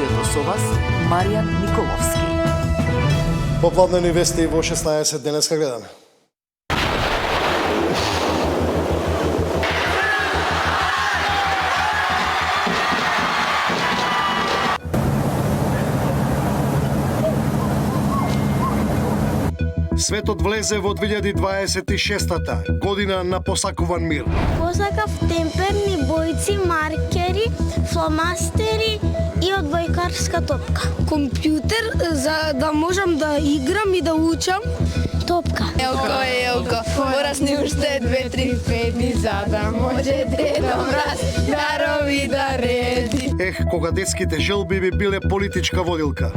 студиото со вас Маријан Николовски. Попладневни вести во 16 денеска гледаме. Светот влезе во 2026-та, година на посакуван мир. Посакав темперни бојци, маркери, фломастери и одбојкарска топка. Компјутер за да можам да играм и да учам. Топка. Елко, порасни уште 2-3 пети, за да може дедом раз да рови да реди. Кога детските желби би биле политичка водилка.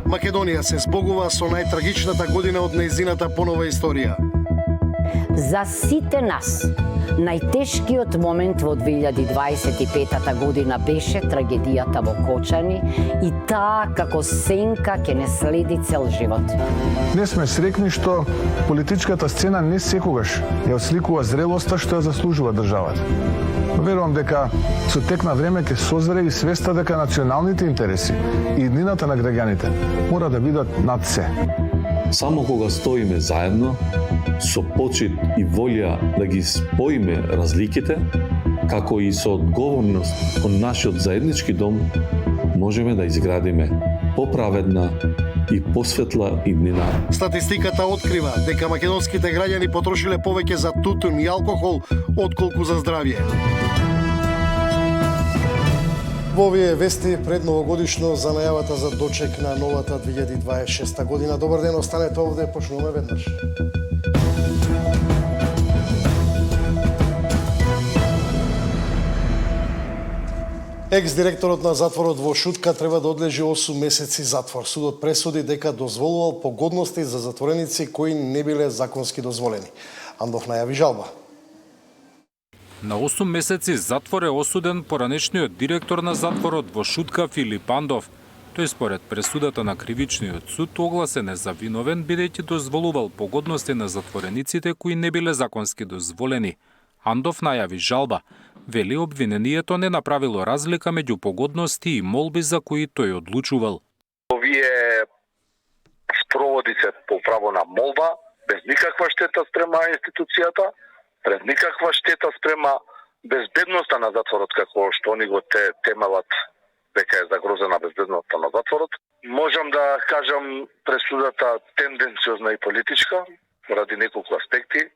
Македонија се збогува со најтрагичната година од нејзината понова историја. За сите нас, најтешкиот момент во 2025 година беше трагедијата во Кочани и таа како сенка ќе не следи цел живот. Не сме срекни што политичката сцена не секогаш ја осликува зрелоста што ја заслужува државата. Верувам дека со тек на време ќе созре и свеста дека националните интереси и иднината на граѓаните мора да бидат над се. Само кога стоиме заедно, со почит и волја да ги споиме разликите, како и со одговорност кон нашиот заеднички дом, можеме да изградиме поправедна и посветла иднина. Статистиката открива дека македонските граѓани потрошиле повеќе за тутун и алкохол отколку за здравје. Во овие вести пред новогодишно за најавата за дочек на новата 2026 година. Добар ден, останете овде, почнуваме веднаш. Екс-директорот на затворот во Шутка треба да одлежи 8 месеци затвор. Судот пресуди дека дозволувал погодности за затвореници кои не биле законски дозволени. Андов најави жалба. На 8 месеци затвор е осуден поранешниот директор на затворот во Шутка Филип Андов. Тој според пресудата на кривичниот суд огласен е за виновен бидејќи дозволувал погодности на затворениците кои не биле законски дозволени. Андов најави жалба. Вели обвинението не направило разлика меѓу погодности и молби за кои тој одлучувал. Овие спроводи се по право на молба, без никаква штета спрема институцијата, без никаква штета спрема безбедноста на затворот, како што они го темелат дека е загрозена безбедноста на затворот. Можам да кажам пресудата тенденциозна и политичка, ради неколку аспекти.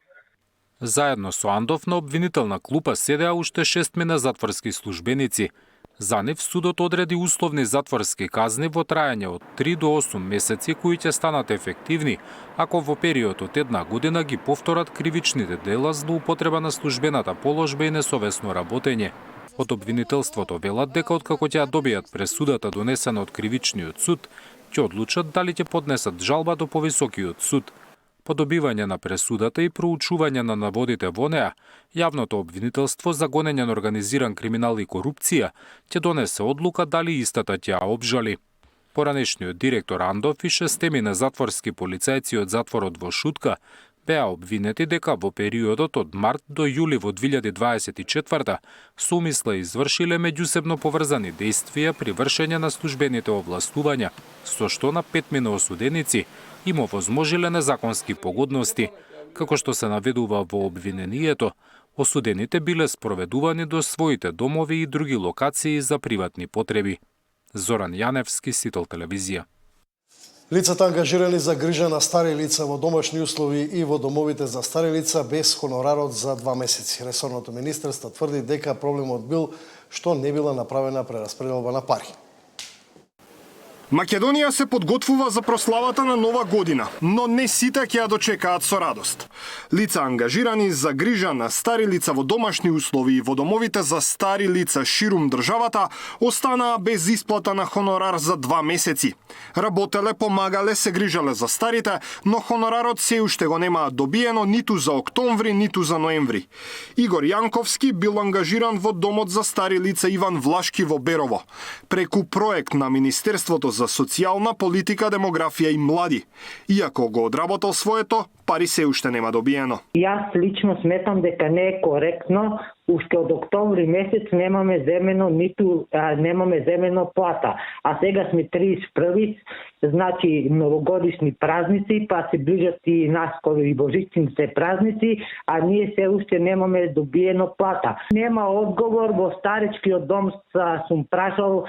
Заедно со Андов на обвинителна клупа седеа уште 6 затворски службеници. За нив судот одреди условни затворски казни во трајање од 3 до 8 месеци кои ќе станат ефективни ако во период од 1 година ги повторат кривичните дела злоупотреба на службената положба и несовесно работење. Од обвинителството велат дека откако ќе добијат пресудата донесена од кривичниот суд, ќе одлучат дали ќе поднесат жалба до повисокиот суд. По добивање на пресудата и проучување на наводите во неа, јавното обвинителство за гонење на организиран криминал и корупција ќе донесе одлука дали истата ќе ја обжали. Поранешниот директор Андов и 6 затворски полицајци од затворот во Шутка беа обвинети дека во периодот од март до јули во 2024 со умисла извршиле меѓусебно поврзани дејствија при вршење на службените овластувања, со што на 5 осуденици им овозможиле незаконски погодности. Како што се наведува во обвинението, осудените биле спроведувани до своите домови и други локации за приватни потреби. Зоран Јаневски, Сител телевизија. Лицата ангажирани за грижа на стари лица во домашни услови и во домовите за стари лица без хонорарот за 2 месеци. Ресорното министерство тврди дека проблемот бил што не била направена прераспределба на пари. Македонија се подготвува за прославата на нова година, но не сите ќе ја дочекаат со радост. Лица ангажирани за грижа на стари лица во домашни услови и во домовите за стари лица ширум државата останаа без исплата на хонорар за 2 месеци. Работеле, помагале, се грижале за старите, но хонорарот се уште го немаат добиено ниту за октомври, ниту за ноември. Игор Јанковски бил ангажиран во домот за стари лица Иван Влашки во Берово. Преку проект на Министерството за социјална политика, демографија и млади. Иако го одработил своето, пари се уште нема добиено. Јас лично сметам дека не е коректно, уште од октомври месец немаме земено плата, а сега сме 31, значи новогодишни празници, па се ближат и наскоро и божичните празници, а ние се уште немаме добиено плата. Нема одговор, во старичкиот дом сум прашал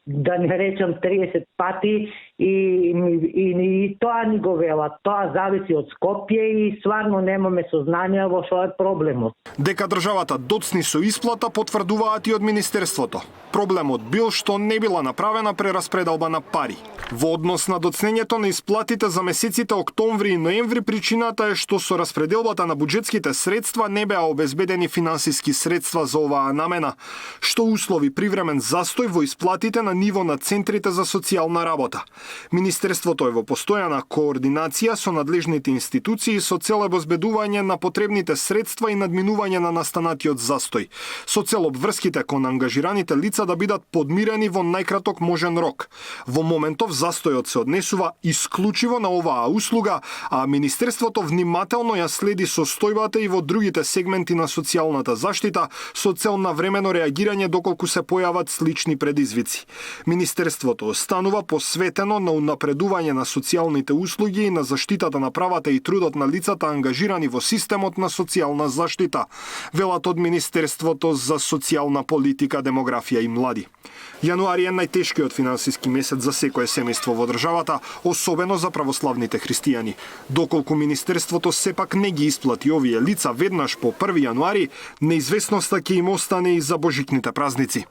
да не речам 30 пати и тоа ни го велат. Тоа зависи од Скопје и стварно немаме сознание во што е проблемот. Дека државата доцни со исплата потврдуваат и од Министерството. Проблемот бил што не била направена прераспределба на пари. Во однос на доцнењето на исплатите за месеците октомври и ноември, причината е што со распределбата на буџетските средства не беа обезбедени финансиски средства за оваа намена, што услови привремен застој во исплатите на ниво на центрите за социјална работа. Министерството е во постојана координација со надлежните институции со цел обезбедување на потребните средства и надминување на настанатиот застој, со цел обврските кон ангажираните лица да бидат подмирени во најкраток можен рок. Во моментов застојот се однесува исклучиво на оваа услуга, а Министерството внимателно ја следи состојбата и во другите сегменти на социјалната заштита со цел на времено реагирање доколку се појават слични предизвици. Министерството останува посветено на унапредување на социјалните услуги и на заштитата на правата и трудот на лицата ангажирани во системот на социјална заштита, велат од Министерството за социјална политика, демографија и млади. Јануари е најтешкиот финансиски месец за секое семејство во државата, особено за православните христијани. Доколку Министерството сепак не ги исплати овие лица веднаш по 1 јануари, неизвестноста ќе им остане и за божичните празници.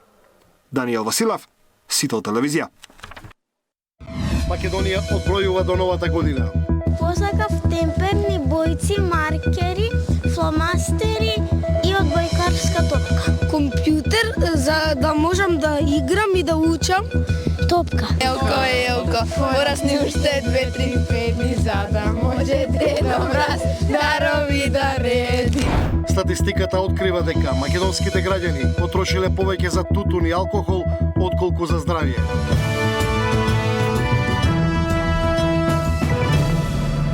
Даниел Василев, Сител телевизија. Македонија одбројува до новата година. Посакав темперни бојци, маркери, фломастери и одбојкарска топка. Компјутер за да можам да играм и да учам. Топка. Елко, порасни уште 2-3 педни, за да може Дедо Мраз дарови да реди. Статистиката открива дека македонските граѓани потрошиле повеќе за тутун и алкохол отколку за здравје.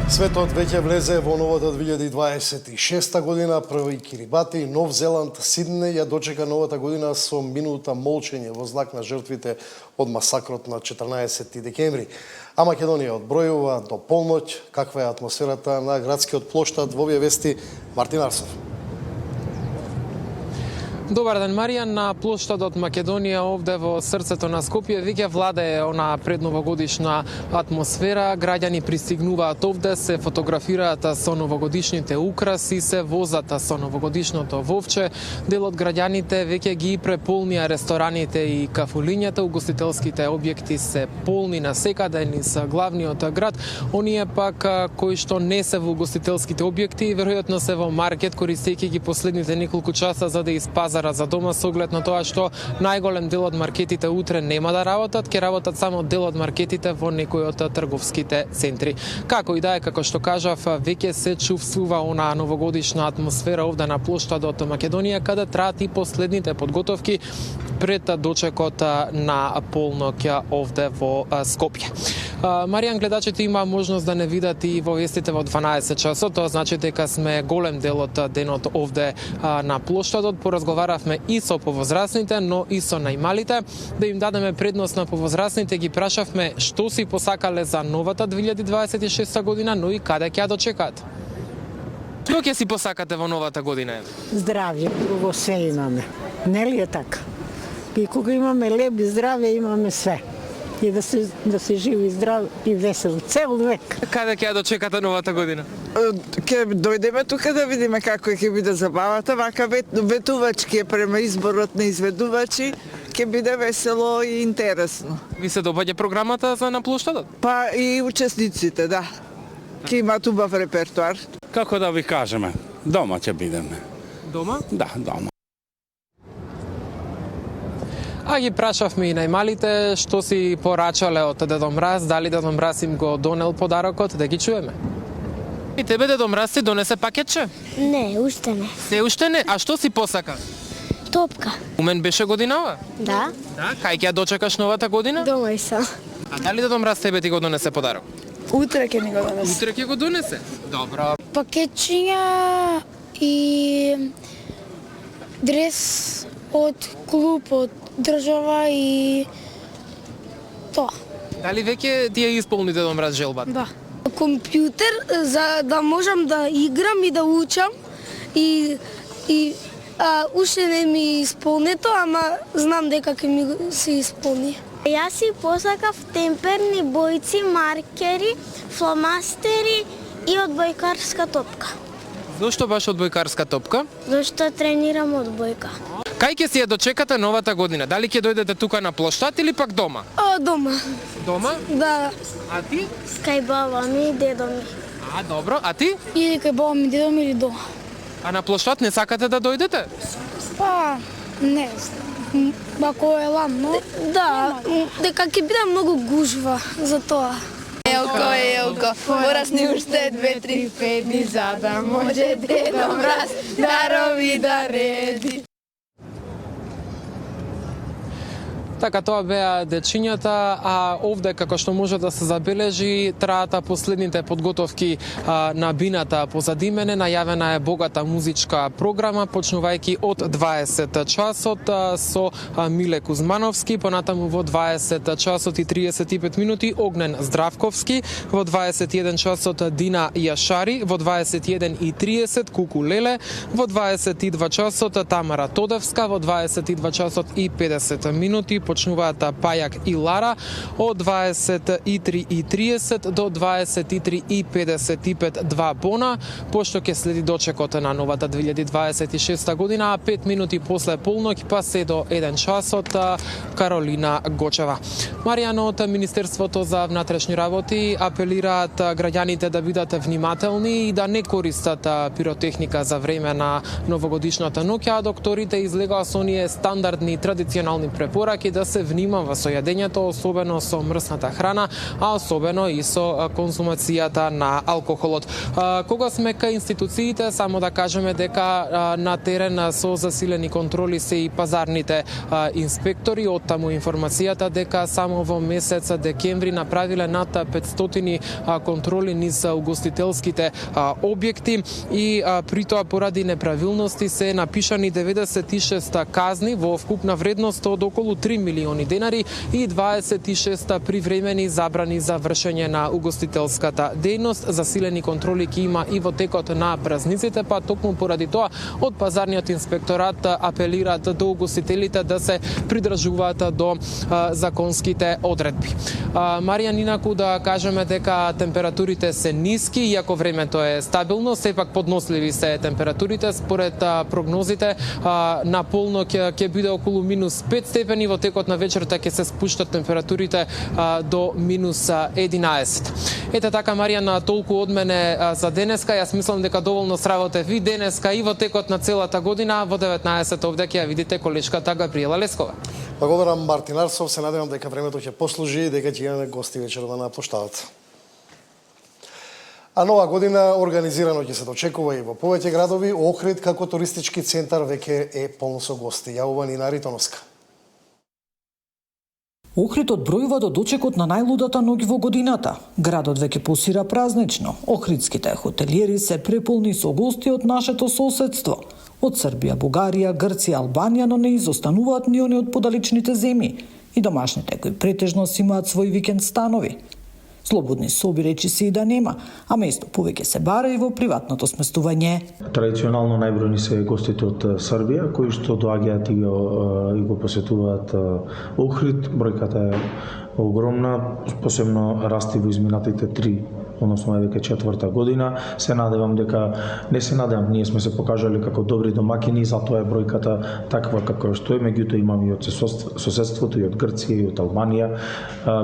Светот веќе влезе во новата 2026 година. Први Кирибати, Нов Зеланд, Сидне ја дочека новата година со минута молчење во знак на жртвите од масакрот на 14 декември. А Македонија одбројува до полноќ. Каква е атмосферата на градскиот плоштад? Во овие вести Мартин Арсов. Добар ден, Маријан. На плоштадот Македонија овде во срцето на Скопје веќе владее она предновогодишна атмосфера. Граѓани пристигнуваат овде, се фотографираат со новогодишните украси, се возат со новогодишното вовче. Дел од граѓаните веќе ги преполнија рестораните и кафулињата, угостителските објекти се полни насекаде низ главниот град. Оние пак кои што не се во угостителските објекти, веројатно се во маркет, користејќи ги последните неколку часа за да испазарат за дома, со оглед на тоа што најголем дел од маркетите утре нема да работат, ќе работат само дел од маркетите во некои од трговските центри. Како и да е, како што кажав, веќе се чувствува она новогодишна атмосфера овде на плоштадот Македонија, каде траат и последните подготовки пред дочекот на полноќ овде во Скопје. Маријан, гледачите има можност да не видат и во вестите во 12 часот, тоа значи дека сме голем дел од денот овде на плоштадот. Поразговаравме и со повозрасните, но и со најмалите. Да им дадеме предност на повозрасните, ги прашавме што си посакале за новата 2026 година, но и каде ќе ја дочекаат. Што ќе си посакате во новата година? Здравје, во се имаме. Нели е така? И кога имаме леб и здравје, имаме све. И да се живи здрав и весел цел век. Каде ќе ја дочекате новата година? Ќе дојдеме тука да видиме како ќе биде забавата, вака ветувачки према изборот на изведувачи, ќе биде весело и интересно. Ви се допаѓа програмата за на плоштадот? Па и учесниците, да. Ќе имаат убав репертуар. Како да ви кажеме, дома ќе бидеме. Дома? Да, дома. А ги прашавме и најмалите што си порачале од Дедо Мраз, дали Дедо Мраз им го донел подарокот, да ги чуеме. И тебе Дедо Мраз ти донесе пакетче? Не, уште не. Се уште не? А што си посака? Топка. Умен беше годинава? Да. Да, кај ќе ја дочекаш новата година? Дома и сам. А дали Дедо Мраз тебе ти го донесе подарок? Утре ќе ни го донесе. Утре ќе го донесе. Добро. Пакетчиња и дрес од клуб, од држава и тоа. Дали веќе ти ја исполни Дедо Мраз желбата? Да. Компјутер за да можам да играм и да учам и уште не ми исполнето, ама знам дека ќе ми се исполни. Јас си посакав темперни бојци, маркери, фломастери и одбојкарска топка. Зошто баш одбојкарска топка? Зашто тренирам одбојка. Кај ќе си ја дочекате новата година? Дали ќе дојдете тука на плоштад или пак дома? Дома. Дома? Да. А ти? Кај баба ми и дедо ми. А, добро. А ти? Или кај баба ми, дедо ми или дома. А на плоштад не сакате да дојдете? Па, не знам. Ако е ладно. Да, дека ќе биде многу гужва за тоа. Елко, порасни уште 2-3 педи, за да може Дедо Мраз дарови да реди. Така, тоа беа дечињата, а овде, како што може да се забележи, траата последните подготовки на бината позади мене. Најавена е богата музичка програма, почнувајќи од 20 часот со Миле Кузмановски, понатаму во 20 часот и 35 минути Огнен Здравковски, во 21 часот Дина Јашари, во 21:30 Куку Леле, во 22 часот Тамара Тодевска, во 22 часот и 50 минути почнуваат Пајак и Лара, од 23:30 до 23:55 2 бона, пошто ќе следи дочекот на новата 2026 година, а 5 минути после полноќ па се до 1 часот Каролина Гочева. Маријано од Министерството за внатрешни работи апелираат граѓаните да бидат внимателни и да не користат пиротехника за време на новогодишната ноќ, а докторите излегаа со оние стандардни традиционални препораки да се внимава со јадењето, особено со мрсната храна, а особено и со консумацијата на алкохолот. Кога сме кај институциите, само да кажеме дека на терен со засилени контроли се и пазарните инспектори. Од таму информацијата дека само во месец декември направиле над 500 контроли низ угостителските објекти и при тоа поради неправилности се напишани 96 казни во вкупна вредност од околу 3 милиони денари и 26 привремени забрани за вршење на угостителската дејност. Засилени контроли ќе има и во текот на празниците, па токму поради тоа од пазарниот инспекторат апелираат до угостителите да се придржуваат до законските одредби. Маријан, инаку да кажеме дека температурите се ниски, иако времето е стабилно, сепак подносливи се температурите. Според прогнозите на полноќ ќе биде околу -5 степени, во текот на вечерта ќе се спуштат температурите до -11. Ете така, Маријан, толку од мене за денеска. Јас мислам дека доволно сработев и денеска и во текот на целата година. Во 19 овде ќе ја видите колешката Габриела Лескова. Благодарам, Мартин Арсов. Се надевам дека времето ќе послужи и дека ќе имаме гости вечерва на плоштадот. А нова година организирано ќе се дочекува и во повеќе градови. Охрид како туристички центар веќе е полн со гости. Јавува Нина Ритоновска. Охрид одбројува до дочекот на најлудата ноќ во годината. Градот веќе пулсира празнично. Охридските хотелиери се преполни со гости од нашето соседство. Од Србија, Бугарија, Грција, Албанија, но не изостануваат ни они од подалечните земји и домашните кои претежно си имаат свој викенд станови. Слободни соби речи се и да нема, а место повеќе се бара и во приватното сместување. Традиционално најбројни се гостите од Србија, кои што доаѓаат и го посетуваат Охрид. Бројката е огромна, посебно расти во изминатите 3, односно е веќе 4-та година. Се надевам дека, не се надевам, ние сме се покажали како добри домакини, затоа е бројката таква како што е. Меѓутоа имаме и од соседството, и од Грција, и од Албанија,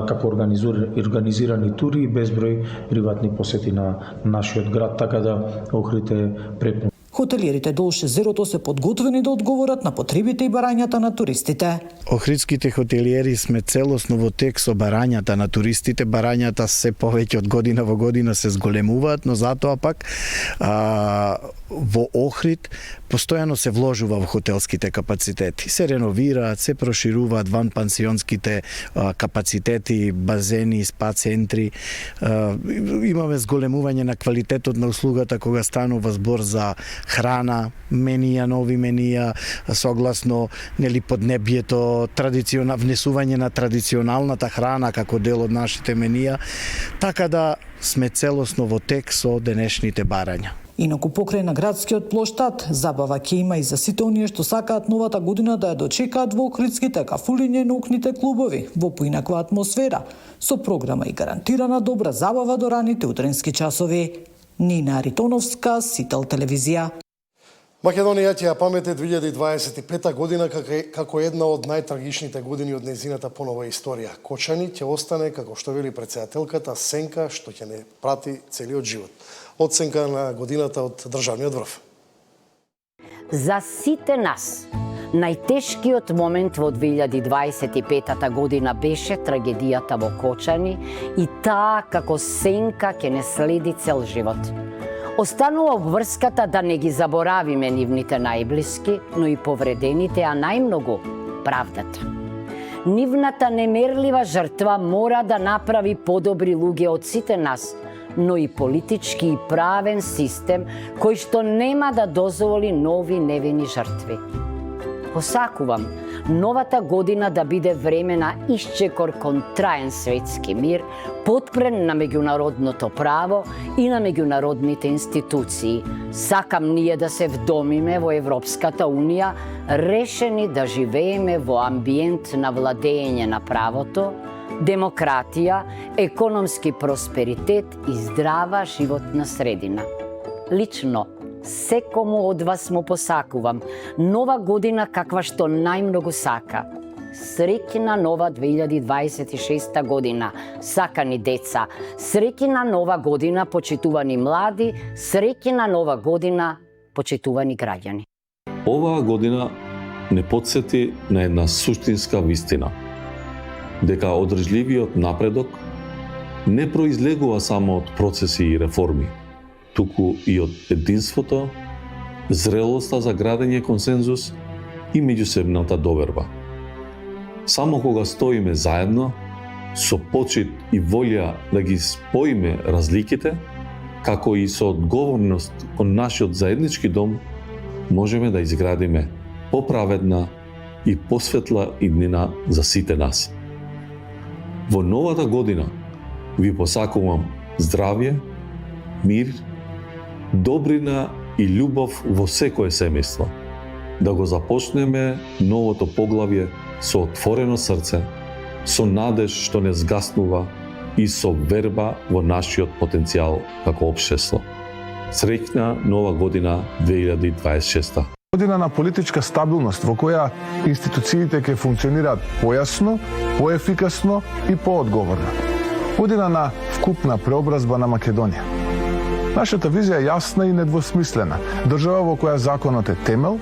како организирани тури и безброј приватни посети на нашиот град, така да Охрид е препун. Хотелиерите до Ошезерото се подготвени да одговорат на потребите и барањата на туристите. Охридските хотелиери сме целосно во тек со барањата на туристите. Барањата се повеќе од година во година се зголемуваат, но затоа пак во Охрид постојано се вложува во хотелските капацитети. Се реновираат, се прошируваат ванпансионските капацитети, базени, спа центри. Имаме зголемување на квалитетот на услугата кога станува збор за храна, менија, нови менија, согласно поднебјето, внесување на традиционалната храна како дел од нашите менија, така да сме целосно во тек со денешните барања. Инаку покрај на градскиот плоштад, забава ќе има и за сите оние што сакаат новата година да ја дочекаат во охридските кафулиња и наукните клубови во поинаква атмосфера, со програма и гарантирана добра забава до раните утренски часови. Нина Аритоновска, Сител телевизија. Македонија ќе ја памети 2025 година како една од најтрагичните години од нејзината понова историја. Кочани ќе остане, како што вели претседателката, сенка што ќе не прати целиот живот. Оценка на годината од државниот врв. За сите нас, најтешкиот момент во 2025 година беше трагедијата во Кочани и таа како сенка ќе не следи цел живот. Останува обврската да не ги заборавиме нивните најблиски, но и повредените, а најмногу правдата. Нивната немерлива жртва мора да направи подобри луѓе од сите нас, но и политички и правен систем кој што нема да дозволи нови невини жртви. Посакувам новата година да биде време на исчекор кон траен светски мир, потпрен на меѓународното право и на меѓународните институции. Сакам ние да се вдомиме во Европската Унија, решени да живееме во амбиент на владење на правото, демократија, економски просперитет и здрава животна средина. Лично, секому од вас му посакувам нова година каква што најмногу сака. Среќна нова 2026 година, сакани деца. Среќна нова година, почитувани млади. Среќна нова година, почитувани граѓани. Оваа година не потсети на една суштинска вистина, дека одржливиот напредок не произлегува само од процеси и реформи, туку и од единството, зрелоста за градење консензус и меѓусебната доверба. Само кога стоиме заедно, со почит и волја да ги споиме разликите, како и со одговорност кон нашиот заеднички дом, можеме да изградиме поправедна и посветла иднина за сите нас. Во новата година ви посакувам здравје, мир, добрина и љубов во секое семејство. Да го започнеме новото поглавје со отворено срце, со надеж што не згаснува и со верба во нашиот потенцијал како општество. Среќна нова година 2026. Година на политичка стабилност во која институциите ќе функционираат појасно, поефикасно и поодговорно. Година на вкупна преобразба на Македонија. Нашата визија е јасна и недвосмислена. Држава во која законот е темел,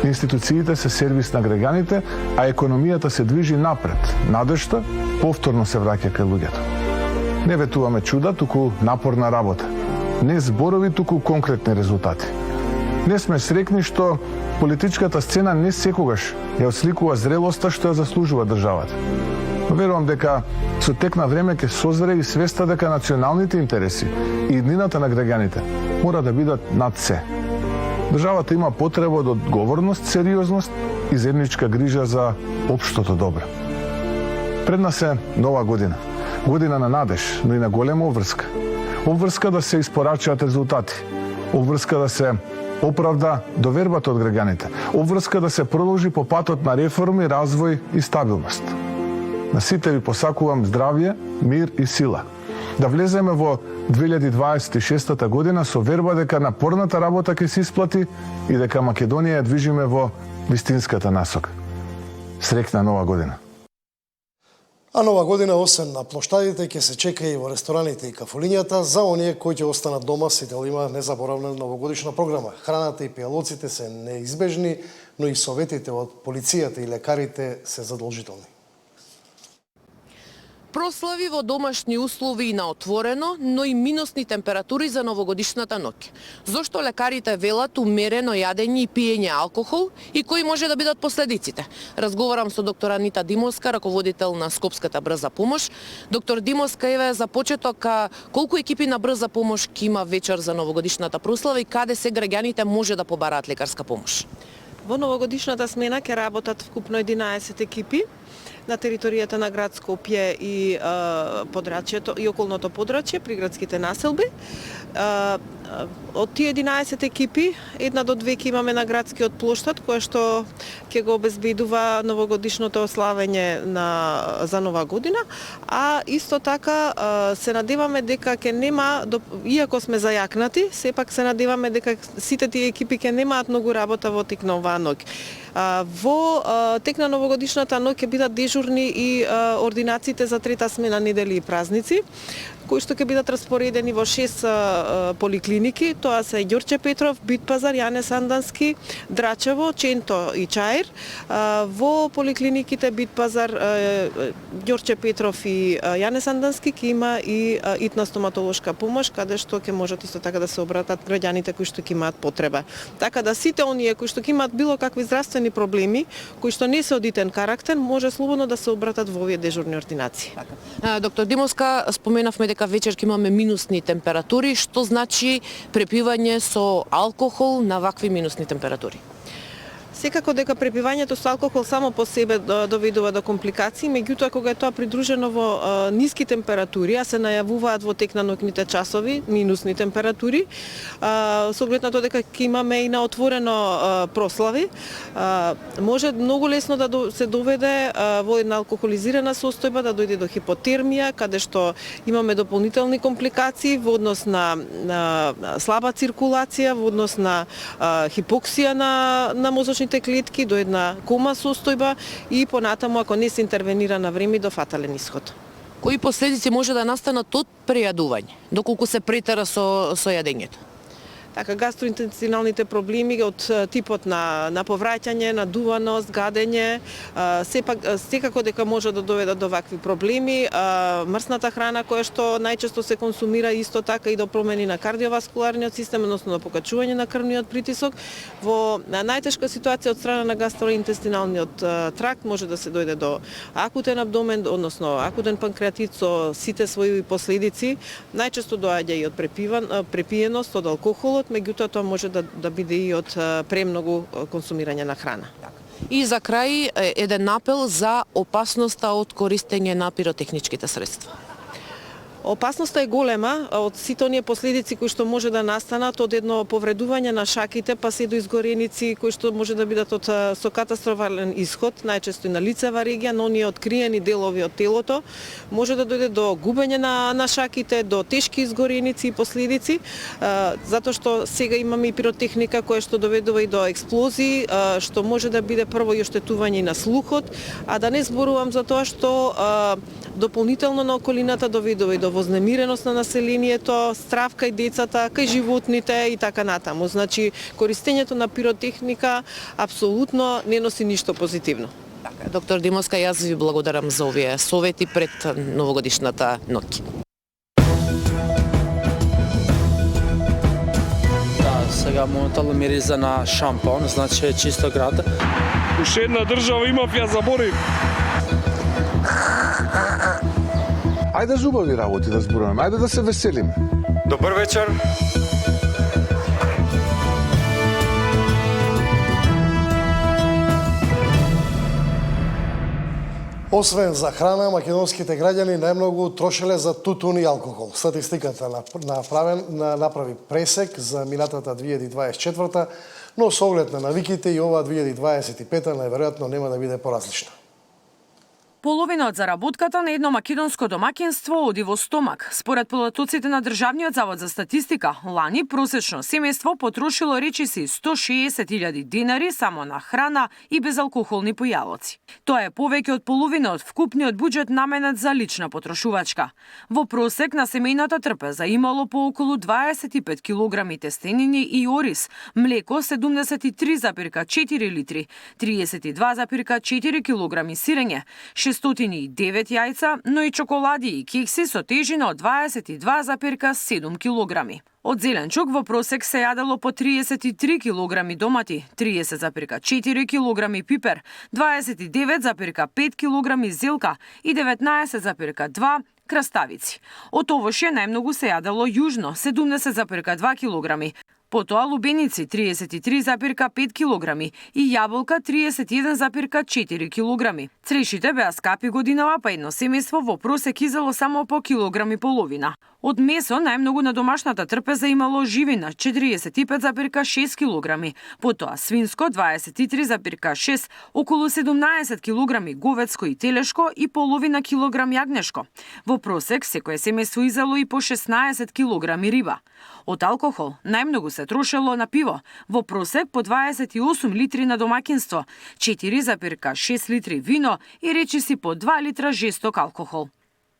институциите се сервис на граѓаните, а економијата се движи напред. Надежта повторно се враќа кај луѓето. Не ветуваме чуда, туку напорна работа. Не зборови, туку конкретни резултати. Не сме срекни што политичката сцена не секогаш ја отсликува зрелоста што ја заслужува државата. Верувам дека со тек на време ќе созре и свеста дека националните интереси и иднината на граѓаните мора да бидат над се. Државата има потреба од одговорност, сериозност и заедничка грижа за општото добро. Пред нас е нова година. Година на надеж, но и на голема обврска. Обврска да се испорачаат резултати. Обврска да се оправда довербата од граѓаните. Обврска да се продолжи по патот на реформи, развој и стабилност. На сите ви посакувам здравје, мир и сила. Да влеземе во 2026 година со верба дека напорната работа ќе се исплати и дека Македонија ја движиме во вистинската насока. Среќна нова година. А нова година, освен на плоштадите, ќе се чека и во рестораните и кафулињата. За оние кои ќе останат дома, Сител има незаборавна новогодишна програма. Храната и пијалоците се неизбежни, но и советите од полицијата и лекарите се задолжителни. Прослави во домашни услови и на отворено, но и минусни температури за новогодишната ноќ. Зошто лекарите велат умерено јадење и пиење алкохол и кои може да бидат последиците? Разговарам со доктор Анита Димовска, раководител на Скопската брза помош. Доктор Димовска, еве за почеток, колку екипи на брза помош ќе има вечер за новогодишната прослава и каде се граѓаните може да побараат лекарска помош? Во новогодишната смена ќе работат вкупно 11 екипи на територијата на град Скопје и подрачјето и околното подрачје, приградските населби. Од тие 11 екипи, 1 до 2 ќе имаме на градскиот плоштад, кој што ќе го обезбедува новогодишното ославење за Нова година, а исто така се надеваме дека ќе нема, иако сме зајакнати, сепак се надеваме дека сите тие екипи ќе немаат многу работа во тек на оваа ноќ. Во тек на новогодишната ноќ ќе бидат дежурни и ординациите за трета смена, недели и празници, кои што ќе бидат распоредени во 6 поликлиники. Тоа се Ѓорче Петров, Битпазар, Јане Сандански, Драчево, Ченто и Чаир. Во поликлиниките Битпазар, Ѓорче Петров и Јане Сандански ќе има и итна стоматолошка помош, каде што ќе можат исто така да се обратат граѓаните кои што ќе имаат потреба. Така да сите оние кои што ќе имаат било какви здравствени проблеми, кои што не се од итен карактер, може слободно да се обратат во овие дежурни ординации. Доктор Димовска, споменавме дека вечер ќе имаме минусни температури, што значи препивање со алкохол на вакви минусни температури? Секако дека препивањето со алкохол само по себе доведува до компликации, меѓутоа кога е тоа придружено во ниски температури, а се најавуваат во тек на ноќните часови, минусни температури, со оглед на тоа дека ќе имаме и на отворено прослави, може многу лесно да се доведе во една алкохолизирана состојба, да дојде до хипотермија, каде што имаме дополнителни компликации во однос на слаба циркулација, во однос на хипоксија на мозочните клетки, до една кома состојба и понатаму, ако не се интервенира на време, до фатален исход. Кои последици може да настанат од прејадување, доколку се претера со јадењето? Така, гастроинтестиналните проблеми од типот на повраќање, надуваност, гадење, секако дека може да доведат до вакви проблеми. Мрсната храна која што најчесто се консумира исто така и до промени на кардиоваскуларниот систем, односно до покачување на крвниот притисок. Во најтешка ситуација од страна на гастроинтестиналниот тракт може да се дојде до акутен абдомен, односно акутен панкреатит со сите своји последици. Најчесто доаѓа и од препиеност, од алкохолот, меѓутоа тоа може да биде и од премногу консумирање на храна. И за крај еден апел за опасноста од користење на пиротехничките средства. Опасноста е голема од сите оние последици кои што може да настанат од едно повредување на шаките, па се до изгореници кои што може да бидат со катастрофален исход, најчесто и на лицева регија, но оние откриени делови од телото, може да дојде до губење на шаките, до тешки изгореници и последици, затоа што сега имаме и пиротехника која што доведува и до експлозии, што може да биде прво и оштетување на слухот, а да не зборувам за тоа што дополнително на околината доведува и до вознемиреност на населението, страв кај децата, кај животните и така натаму. Значи, користењето на пиротехника апсолутно не носи ништо позитивно. Доктор Димовска, јас ви благодарам за овие совети пред новогодишната ноќ. Сега моментално мириза на шампон, значи чисто град. Уште една држава имав, ја заборив. Ајде за убави работи да зборуваме, ајде да се веселиме. Добар вечер. Освен за храна, македонските граѓани најмногу трошеле за тутун и алкохол. Статистиката направи пресек за минатата 2024, но со оглед на навиките и оваа 2025 најверојатно нема да биде поразлична. Половина од заработката на едно македонско домаќинство оди во стомак. Според податоците на Државниот завод за статистика, лани просечно семејство потрошило речиси 160.000 денари само на храна и безалкохолни појавоци. Тоа е повеќе од половина од вкупниот буџет наменет за лична потрошувачка. Во просек на семејната трпеза имало по околу 25 килограми тестенини и ориз, млеко 73,4 литри, 32,4 килограми сирење, 409 јајца, но и чоколади и кекси со тежина од 22,7 килограми. Од зеленчук во просек се јадело по 33 килограми домати, 30,4 килограми пипер, 29,5 килограми зелка и 19,2 краставици. Од овоше најмногу се јадело јужно, 70,2 килограми, потоа лубеници 33,5 килограми и јаболка 31,4 килограми. Црешите беа скапи годинава, па едно семејство во просек изело само по килограм и половина. Од месо најмногу на домашната трпеза имало живина 45,6 килограми, потоа свинско 23,6, околу 17 килограми говедско и телешко и половина килограм јагнешко. Во просек секое семејство изело и по 16 килограми риба. Од алкохол најмногу се трошело на пиво, во просек по 28 литри на домаќинство, 4,6 литри вино и речиси по 2 литра жесток алкохол.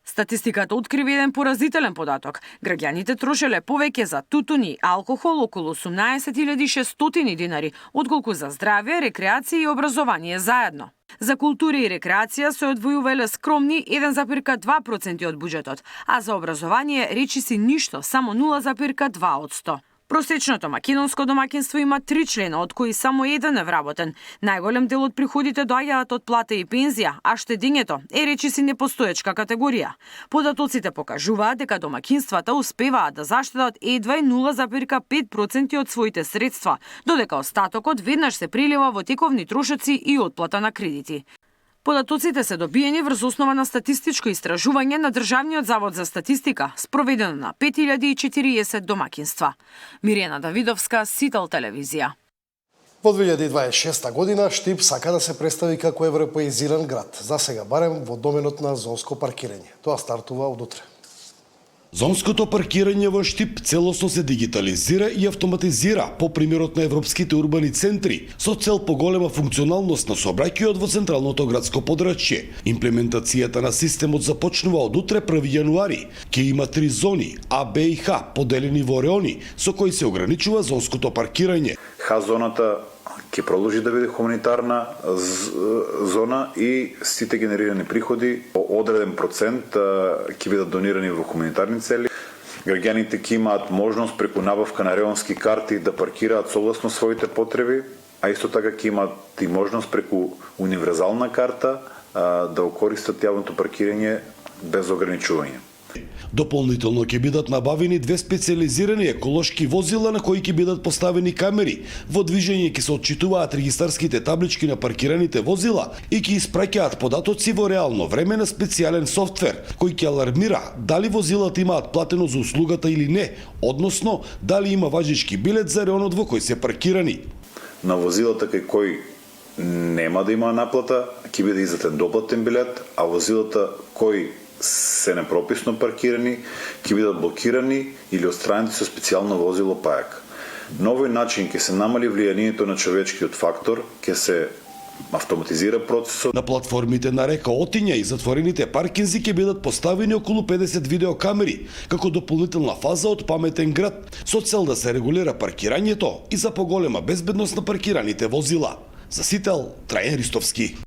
Статистиката открива еден поразителен податок. Граѓаните трошеле повеќе за тутун и алкохол, околу 18.600 динари, отколку за здравје, рекреација и образование заедно. За култура и рекреација се одвојувале скромни 1,2% од буџетот, а за образование речиси ништо, само 0,2%. Просечното македонско домаќинство има 3 члена, од кои само еден е вработен. Најголем дел од приходите доаѓаат од плата и пензија, а штедењето е речиси непостоечка категорија. Податоците покажуваат дека домаќинствата успеваат да заштедат едва 0,5% од своите средства, додека остатокот веднаш се прелива во тековни трошоци и отплата на кредити. Податоците се добиени врз основа на статистичко истражување на Државниот завод за статистика, спроведено на 5040 домаќинства. Мирена Давидовска, Сител телевизија. Во 2026 година Штип сака да се представи како европеизиран град, за сега барем во доменот на зонско паркирање. Тоа стартува од утре. Зонското паркирање во Штип целосно се дигитализира и автоматизира по примерот на европските урбани центри, со цел поголема функционалност на сообраќајот во централното градско подрачје. Имплементацијата на системот започнува од утре 1 јануари. Ќе има 3 зони, А, Б и Х, поделени во реони, со кои се ограничува зонското паркирање. Х-зоната ќе продолжи да биде хуманитарна зона и сите генерирани приходи по одреден процент ќе бидат донирани во хуманитарни цели. Граѓаните ќе имаат можност преку набавка на реонски карти да паркираат согласно своите потреби, а исто така ќе имаат и можност преку универзална карта да окористат јавното паркирање без ограничување. Дополнително ќе бидат набавени 2 специализирани еколошки возила на кои ќе бидат поставени камери. Во движење ќе се отчитуваат регистарските таблички на паркираните возила и ќе испраќаат податоци во реално време на специјален софтвер кој ќе алармира дали возилата имаат платено за услугата или не, односно дали има важечки билет за реонот во кој се паркирани. На возилата кај кои нема да има наплата, ќе биде издаден доплатен билет, а возилата кои се непрописно паркирани, ќе бидат блокирани или отстранети со специјално возило пајак. На овој начин ќе се намали влијанието на човечкиот фактор, ќе се автоматизира процесот. На платформите на река Отиња и затворените паркинзи ќе бидат поставени околу 50 видеокамери, како дополнителна фаза од паметен град, со цел да се регулира паркирањето и за поголема безбедност на паркираните возила. За Сител, Трајан Ристовски.